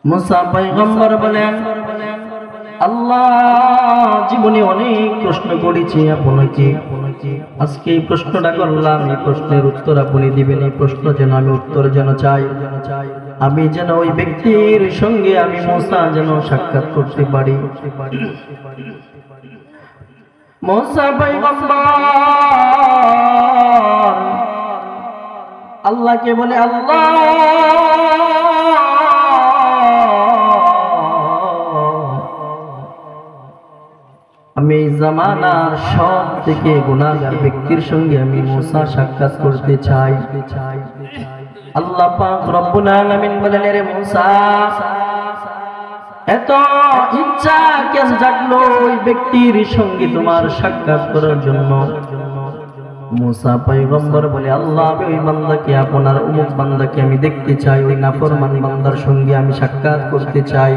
মুসা পয়গম্বর বলেন, আল্লাহ জীবনে অনেক প্রশ্ন করেছি আপনাকে, আজকে এই প্রশ্নটা করলাম, এই প্রশ্নের উত্তর আপনি দিবেন। এই প্রশ্ন যেন আমি উত্তর যেন চাই, আমি যেন ওই ব্যক্তির সঙ্গে আমি মুসা যেন সাক্ষাৎ করতে পারি। মুসা পয়গম্বর আল্লাহকে বলে, আল্লাহ আমি এই জামানার সব থেকে গুনাহগার ব্যক্তির সঙ্গে আমি মুসা সাক্ষাৎ করতে চাই। আল্লাহ পাক রব্বুল আলামিন বলেন, রে মুসা, এত ইচ্ছা কেন জাগলো ওই ব্যক্তির সঙ্গে তোমার সাক্ষাৎ করার জন্য? মুসা পয়গম্বর বলে, আল্লাহ আমি ওই বান্দাকে, আপনার অমুক বান্দাকে আমি দেখতে চাই, ওই নাফরমান বান্দার সঙ্গে আমি সাক্ষাৎ করতে চাই।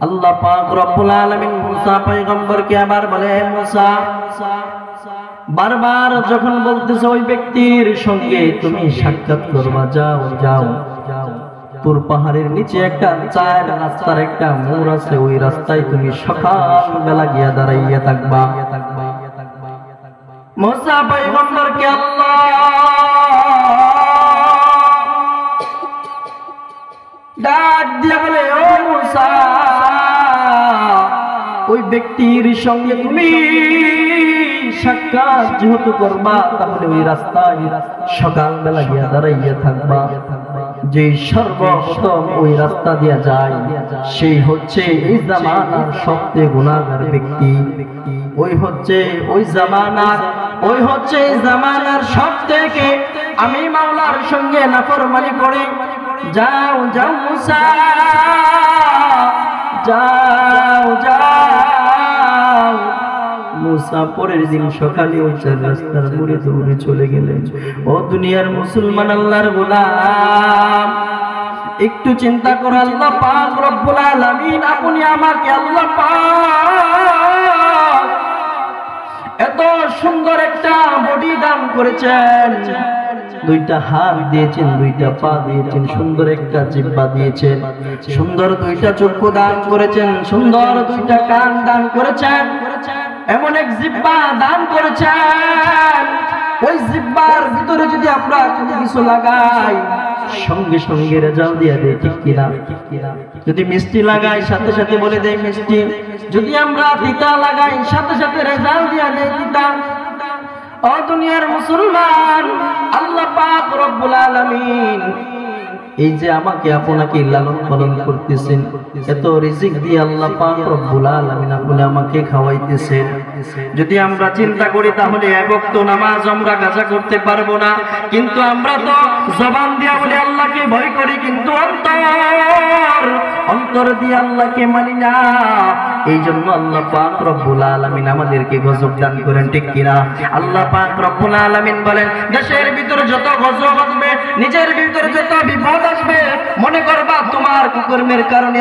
আল্লাহ পাক রব্বুল আলামিন মুসা পয়গম্বরকে আবার বলে, মুসা বারবার যখন বলতেছে ওই ব্যক্তির সঙ্গে তুমি সাক্ষাৎ করবা, যাও যাও, তুর পাহাড়ের নিচে একটা চার রাস্তার একটা মোড় আছে, ওই রাস্তায় তুমি সকাল বেলা গিয়া দাঁড়াইয়া থাকবা। মুসা পয়গম্বরকে আল্লাহ ডাক দিয়ে বলে, ও মুসা, ওই ব্যক্তির সঙ্গে তুমি সাক্ষাৎ যেহেতু করবা, তাহলে ওই রাস্তায় সকালবেলা গিয়া দাঁড়াইয়া থাকবা। যে সর্বপ্রথম ওই রাস্তা দিয়া যায় সেই হচ্ছে এই জামানার সবচেয়ে গুনাহগার ব্যক্তি, ওই হচ্ছে ওই জামানার সব থেকে আমি মাওলার সঙ্গে নাফরমানি করে। যাও যাও মুসা, যাও যাও। মুসা পরের দিন সকালে ওই চার রাস্তার মোড়ে দৌড়ে চলে গেলেন। ও দুনিয়ার মুসলমান, আল্লাহর গোলাম, একটু চিন্তা করো, আল্লাহ পাক রব্বুল আলামিন আপনি আমাকে আল্লাহ পাক এত সুন্দর একটা বডি দান করেছেন, দুইটা হাত দিয়েছেন, দুইটা পা দিয়েছেন, সুন্দর একটা জিহ্বা দিয়েছেন, সুন্দর দুইটা চক্ষু দান করেছেন, সুন্দর দুইটা কান দান করেছেন, এমন এক জিহ্বা দান করেছেন, ওই জিহ্বার ভিতরে যদি আমরা কোনো কিছু লাগাই সঙ্গে সঙ্গে রেজাল্ট দিয়ে দেয়, ঠিক কিনা? যদি মিষ্টি লাগাই সাথে সাথে বলে দেয় মিষ্টি, যদি আমরা তিতা লাগাই সাথে সাথে রেজাল্ট দিয়ে দেয় তিতা। ও দুনিয়ার মুসলমান, আল্লাহ পাক রব্বুল আলামিন এই যে আমাকে আপনাকে লালন পালন করতেছেন, এত রিজিক দিয়ে আল্লাহ পাক রব্বুল আলামিন আপনি আমাকে খাওয়াইতেছেন। যদি আমরা চিন্তা করি তাহলে এক ওয়াক্ত নামাজ আমরা কাজা করতে পারবো না, কিন্তু আমরা তো জবান দিয়ে বলে আল্লাহকে ভয় করি, কিন্তু অন্তর দিয়ে আল্লাহকে মানি না। এই জন্য আল্লাহ পাক রব্বুল আলামিন আমাদেরকে গজব দান করেন, ঠিক কিনা? আল্লাহ পাক রব্বুল আলামিন বলেন, দেশের ভিতরে যত গজব আসবে, নিজের ভিতরে যত বিপদ আসবে, মনে করবা তোমার কুকর্মের কারণে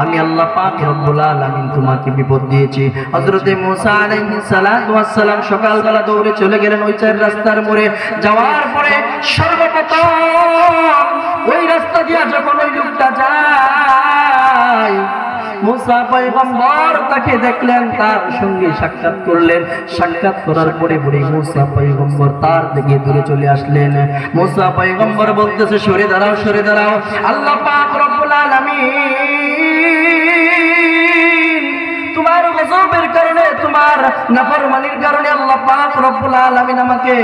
আমি আল্লাহ পাক রব্বুল আলামিন তোমাকে বিপদ দিয়েছি। হযরত মুসা আলাইহিস সালাতু ওয়াস সালাম সকালবেলা দৌড়ে চলে গেলেন ওই চার রাস্তার মোড়ে। যাওয়ার পরে সর্বপ্রথম ওই রাস্তা দিয়ে যখন ওই লোকটা যায়, মুসা পয়গম্বর তাকে দেখলেন, তার সঙ্গে সাক্ষাৎ করলেন। সাক্ষাৎ করার পরে পরে মুসা পয়গম্বর তার দিকে দূরে চলে আসলেন। মুসা পয়গম্বর বলতেছে, সরে দাঁড়াও, সরে দাঁড়াও। আল্লাহ পাক রব্বুল আলামিন তোমার গজবের কারণে, তোমার নাফরমানির কারণে আল্লাহ পাক রব্বুল আলামিন আমাকে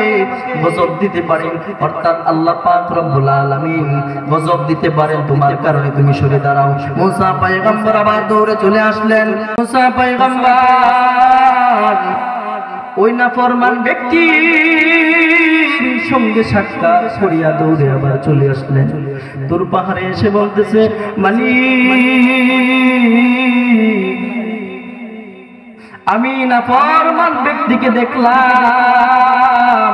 গজব দিতে পারেন, অর্থাৎ আল্লাহ পাক রব্বুল আলামিন গজব দিতে পারেন তোমার কারণে, তুমি সরে দাঁড়াও। মুসা পয়গম্বর আবার দৌড়ে চলে আসলেন। মুসা পয়গম্বর ওই নাফরমান ব্যক্তির সঙ্গে সাক্ষাৎ করিয়া দৌড়ে আবার চলে আসলেন। তুর পাহাড়ে এসে বলতেছে, মালিক, আমি নাফরমান ব্যক্তিকে দেখলাম,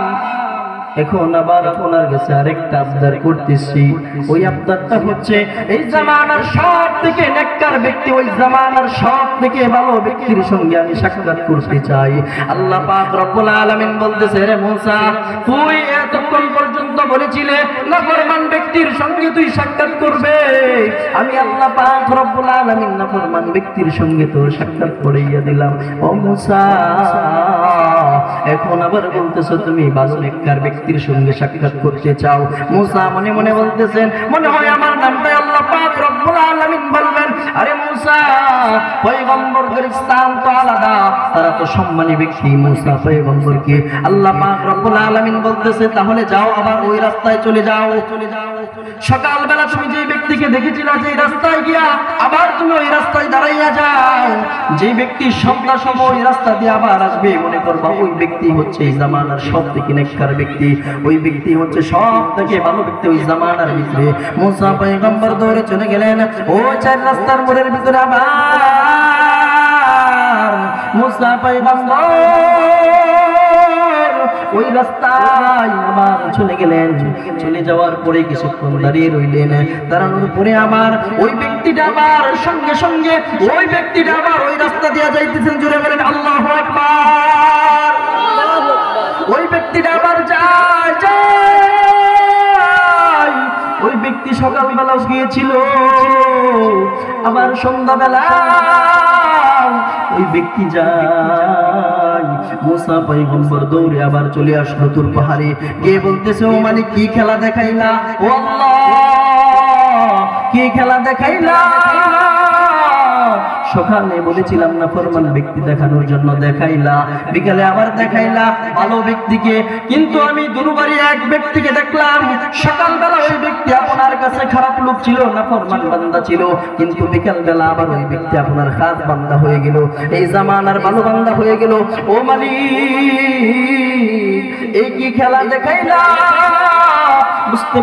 এখন আবার আপনার কাছে আরেকটা আবদার করতেছি। ওই আবদারটা হচ্ছে এই জামানার সব থেকে নেককার ব্যক্তি, ওই জামানার সব থেকে ভালো ব্যক্তির সঙ্গে আমি সাক্ষাৎ করতে চাই। আল্লাহ পাক রব্বুল আলামিন বলতেছে, রে মুসা, তুই এতক্ষণ পর্যন্ত বলেছিলে নাফরমান ব্যক্তির সঙ্গে তুই সাক্ষাৎ করবে, আমি আল্লাহ পাক রব্বুল আলামিন নাফরমান ব্যক্তির সঙ্গে তোর সাক্ষাৎ করাইয়া দিলাম। ও মুসা, এখন আবার বলতেছো তুমি ভালো নেককার ব্যক্তির সঙ্গে সাক্ষাৎ করতে চাও। মুসা মনে মনে বলতেছেন, মনে হয় আমার নামটা আল্লাহ পাক রব্বুল আলামিন বলবেন, আরে মুসা, পয়গম্বরদের স্থান তো আলাদা, তারা তো সম্মানী ব্যক্তি। মুসা পয়গম্বরকে আল্লাহ পাক রব্বুল আলামিন বলতেছে, তাহলে যাও আবার ওই রাস্তায় চলে যাও। সকালবেলা তুমি যে ব্যক্তিকে দেখেছিলে যে রাস্তায় গিয়া আবার তুমি ওই রাস্তায় দাঁড়াইয়া যাও। যে ব্যক্তি সন্ধ্যা সময় ওই রাস্তা দিয়ে আবার আসবে, মনে করবা ওই ব্যক্তি হচ্ছে এই জামানার সব থেকে নেককার ব্যক্তি, ওই ব্যক্তি হচ্ছে সব থেকে ভালো ব্যক্তি ওই জামানার ভিতরে। মুসা পয়গম্বর দৌড়ে চলে গেলেন ওই চার রাস্তার মোড়ের ভিতরে। আবার মুসা পয়গম্বর ওই রাস্তায় আবার চলে গেলেন। চলে যাওয়ার পরে কিছুক্ষণ দাঁড়িয়ে রইলেন। দাঁড়ানোর পরে আবার ওই ব্যক্তিটা আবার সঙ্গে সঙ্গে ওই ব্যক্তিটা আবার ওই রাস্তা দিয়ে যাইতেছেন। জোরে বলেন আল্লাহু আকবার। ওই ব্যক্তিটা আবার যায়। ওই ব্যক্তি সকালবেলা গিয়েছিল, আবার সন্ধ্যাবেলা ওই ব্যক্তি যায়। মুসা পয়গম্বর দৌড়ে আবার চলে আসলো তুর পাহাড়ে, গিয়ে বলতেছে, ও মানে কি খেলা দেখাইলা, ও আল্লাহ কি খেলা দেখাইলা? সকালে বলেছিলাম না ফরমান ব্যক্তি দেখানোর জন্য দেখাইলা, বিকালে আবার দেখাইলা ভালো ব্যক্তিকে, কিন্তু আমি দুবারই এক ব্যক্তিকে দেখলাম। সকালবেলা ওই ব্যক্তি আপনার কাছে খারাপ লোক ছিল, না ফরমান বান্দা ছিল, কিন্তু বিকাল বেলা আবার ওই ব্যক্তি আপনার খাস বান্দা হয়ে গেল, এই জামানার ভালো বান্দা হয়ে গেল। ও মালিক, এই কি খেলা দেখাইলা? বুঝতে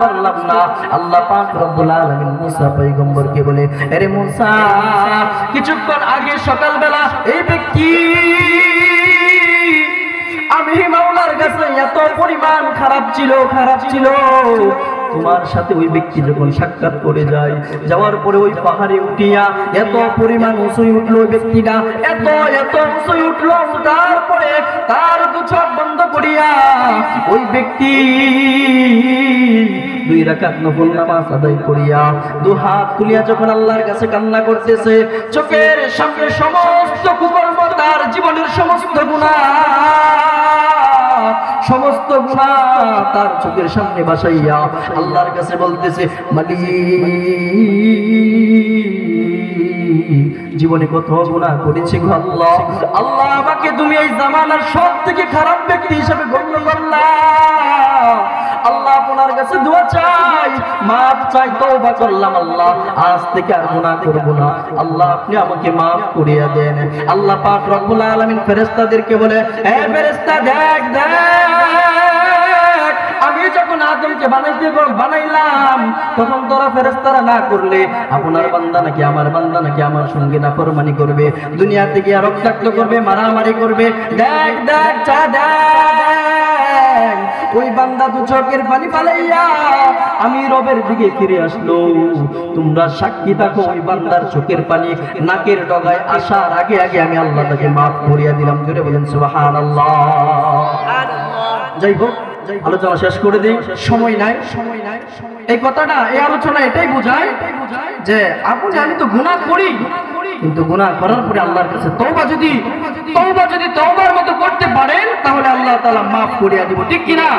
পারলাম না। আল্লাহ পাক রব্বুল আলামিন মুসা পয়গম্বরকে বলে, আরে মুসা, কিছুক্ষণ আগে সকালবেলা এই ব্যক্তি আমি মাওলার কাছে এত পরিমাণ খারাপ ছিল, তোমার সাথে ওই ব্যক্তি যখন সাক্ষাৎ করে যায়, যাওয়ার পরে ওই পাহাড়ে উঠিয়া এত পরিমাণ উঁচুই উঠলো ওই ব্যক্তিটা, এত উঁচুই উঠলো, তারপরে তার দু চোখ বন্ধ করিয়া ওই ব্যক্তি 2 রাকাত নফল নামাজ আদায় করিয়া 2 হাত তুলিয়া যখন আল্লাহর কাছে কান্না করতেছে, চোখের সামনে সমস্ত কুকর্ম, তার জীবনের সমস্ত গুনাহ তার চোখের সামনে বাসাইয়া আল্লাহর কাছে বলতেছে, মালিক, জীবনে কত গুনাহ করেছি গো আল্লাহ, আমাকে তুমি এই জামানার সব থেকে খারাপ ব্যক্তি হিসেবে গণ্য করলা। আল্লাহ আপনার কাছে দোয়া চাই, মাফ চাই, তওবা করলাম আল্লাহ, আজ থেকে আর গুনাহ করব না। আল্লাহ আপনি আমাকে মাফ করিয়া দেন। আল্লাহ পাক রব্বুল আলামিন ফেরেশতাদেরকে বলে, হে ফেরেশতা, দেখ আমি যখন আদমকে বানাইলাম তখন তোরা ফেরেশতারা না করলে আপনার বান্দা নাকি আমার বান্দা নাকি আমার সঙ্গে নাফরমানি করবে, দুনিয়া থেকে রক্তাক্ত করবে, মারামারি করবে। দেখ ওই বান্দা 2 চোখের পানি ফালাইয়া আমি রবের দিকে ফিরে আসলো। তোমরা সাক্ষী থাকো, ওই বান্দার চোখের পানি নাকের ডগায় আসার আগে আমি আল্লাহ তাকে মাফ করিয়া দিলাম। জোরে বলেন সুবহানাল্লাহ। যাই হোক, আলোচনা শেষ করে দিই, সময় নাই। এই কথাটা, এই আলোচনা এটাই বোঝায় যে আমি তো গুনাহ করি, কিন্তু গুনাহ করার পরে আল্লাহর কাছে তওবা যদি তওবার মতো করতে পারেন, তাহলে আল্লাহ তাআলা মাফ করিয়া দিব। ঠিক কি না?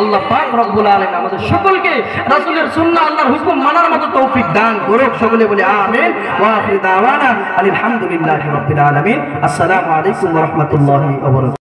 আল্লাহ পাক রব্বুল আলামিন আমাদের সকলকে রাসূলের সুন্নাহ, আল্লাহর হুকুম মানার মতো তৌফিক দান করুক। সকলে বলে আমিন। ওয়া আখিরু দাওয়ানা আলহামদুলিল্লাহি রাব্বিল আলামিন। আসসালামু আলাইকুম ওয়া রাহমাতুল্লাহি ওয়া বারাকাতুহু।